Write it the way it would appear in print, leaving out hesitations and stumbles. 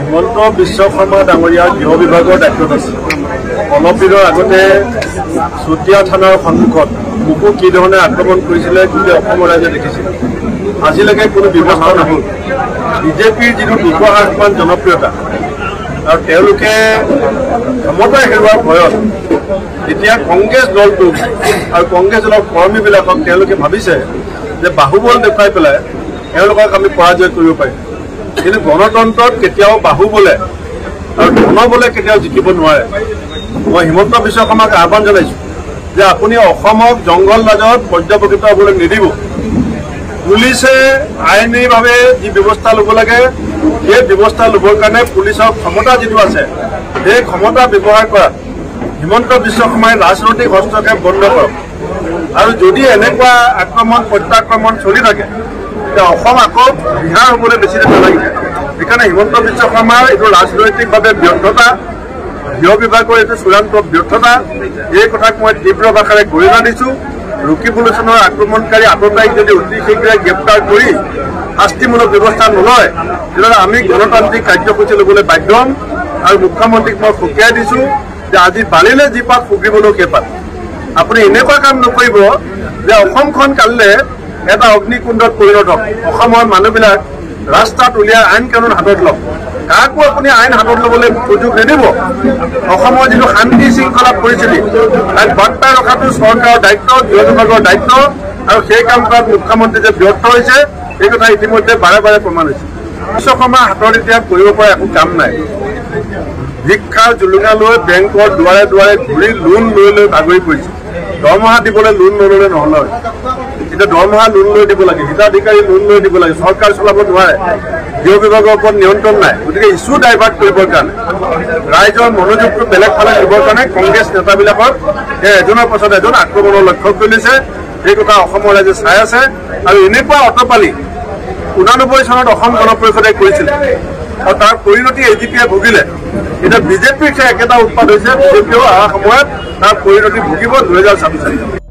হিমন্ত বিশ্ব শৰ্মা ডাঙৰীয়া গৃহ বিভাগৰ দায়িত্বত আছে। অলপ দিনৰ আগতে চতিয়া থানাৰ সন্মুখত মোকো কি ধৰণে আক্ৰমণ কৰিছিলে গোটেই অসমৰ ৰাইজে দেখিছিল। আজিলৈকে কোনো ব্যৱস্থা নহ'ল। বিজেপিৰ যিটো ২০০মান জনপ্ৰিয়তা আৰু তেওঁলোকে ক্ষমতা হেৰুৱাৰ ভয়ত এতিয়া কংগ্ৰেছ দলটোক আৰু কংগ্ৰেছ দলৰ কৰ্মীবিলাকক তেওঁলোকে ভাবিছে যে বাহুবল দেখুৱাই পেলাই তেওঁলোকক আমি পৰাজয় কৰিব পাৰিম। কিন্তু গণতন্ত্ৰত কেতিয়াও বাহুবলে আৰু ধনবলে কেতিয়াও জিকিব নোৱাৰে। মই হিমন্ত বিশ্ব শৰ্মাক আহ্বান জনাইছোঁ যে আপুনি অসমক জংঘল ৰাজত পৰ্যবেক্ষিত হ'বলৈ নিদিব। পুলিচে আইনীভাৱে যি ব্যৱস্থা ল'ব লাগে সেই ব্যৱস্থা ল'বৰ কাৰণে পুলিচৰ ক্ষমতা যিটো আছে সেই ক্ষমতা ব্যৱহাৰ কৰা হিমন্ত বিশ্ব শৰ্মাই ৰাজনৈতিক হস্তক্ষেপ বন্ধ কৰক। আৰু যদি এনেকুৱা আক্ৰমণ প্ৰত্যাক্ৰমণ চলি থাকে তেতিয়া অসম আকৌ বিহাৰ হ'বলৈ বেছি দিন নালাগিব। সেইকাৰণে হিমন্ত বিশ্ব শৰ্মাৰ এইটো ৰাজনৈতিকভাৱে ব্যৰ্থতা, গৃহ বিভাগৰ এইটো চূড়ান্ত ব্যৰ্থতা, এই কথাক মই তীব্ৰ ভাষাৰে গৰিহণা দিছোঁ। ৰকিবুলচনৰ আক্ৰমণকাৰী আততায়ীক যদি অতি শীঘ্ৰে গ্ৰেপ্তাৰ কৰি শাস্তিমূলক ব্যৱস্থা নলয় তেতিয়াহ'লে আমি গণতান্ত্ৰিক কাৰ্যসূচী ল'বলৈ বাধ্য হ'ম। আৰু মুখ্যমন্ত্ৰীক মই সকীয়াই দিছোঁ যে আজি বালিলে যি পাত ফুকিবলৈও সেই পাত। আপুনি এনেকুৱা কাম নকৰিব যে অসমখন কালিলে এটা অগ্নিকুণ্ডত পৰিণত হওক। অসমৰ মানুহবিলাক ৰাস্তাত উলিয়াই আইন কানুন হাতত লওক। কাকো আপুনি আইন হাতত ল'বলৈ সুযোগ নিদিব। অসমৰ যিটো শান্তি শৃংখলা পৰিস্থিতি তাক বৰ্তাই ৰখাটো চৰকাৰৰ দায়িত্ব, গৃহ বিভাগৰ দায়িত্ব। আৰু সেই কাম কৰাত মুখ্যমন্ত্ৰী যে ব্যৰ্থ হৈছে এই কথা ইতিমধ্যে বাৰে বাৰে প্ৰমাণ হৈছে। বিশ্ব শৰ্মাৰ হাতত এতিয়া কৰিব পৰা একো কাম নাই। শিক্ষাৰ জুলুঙা লৈ বেংকৰ দুৱাৰে দুৱাৰে ঘূৰি লোন লৈ লৈ বাগৰি পৰিছে। দৰমহা দিবলৈ লোন নল'লে নহ'লে এতিয়া দৰমহা লোন লৈ দিব লাগে, হিতাধিকাৰী লোন লৈ দিব লাগে। চৰকাৰ চলাব নোৱাৰে, গৃহ বিভাগৰ ওপৰত নিয়ন্ত্ৰণ নাই। গতিকে ইছ্যু ডাইভাৰ্ট কৰিবৰ কাৰণে ৰাইজৰ মনোযোগটো বেলেগ ফালে দিবৰ কাৰণে কংগ্ৰেছ নেতাবিলাকক এজনৰ পাছত এজন আক্ৰমণৰ লক্ষ্য কৰি লৈছে। সেই কথা অসমৰ ৰাইজে চাই আছে। আৰু এনেকুৱা অটপালি 89 চনত অসম গণ পৰিষদে কৰিছিল আৰু তাৰ পৰিণতি এজিপিয়ে ভুগিলে। এতিয়া বিজেপিৰ একেটা উৎপাদ হৈছে। বিজেপিয়েও অহা সময়ত তাৰ পৰিণতি ভুগিব 2026।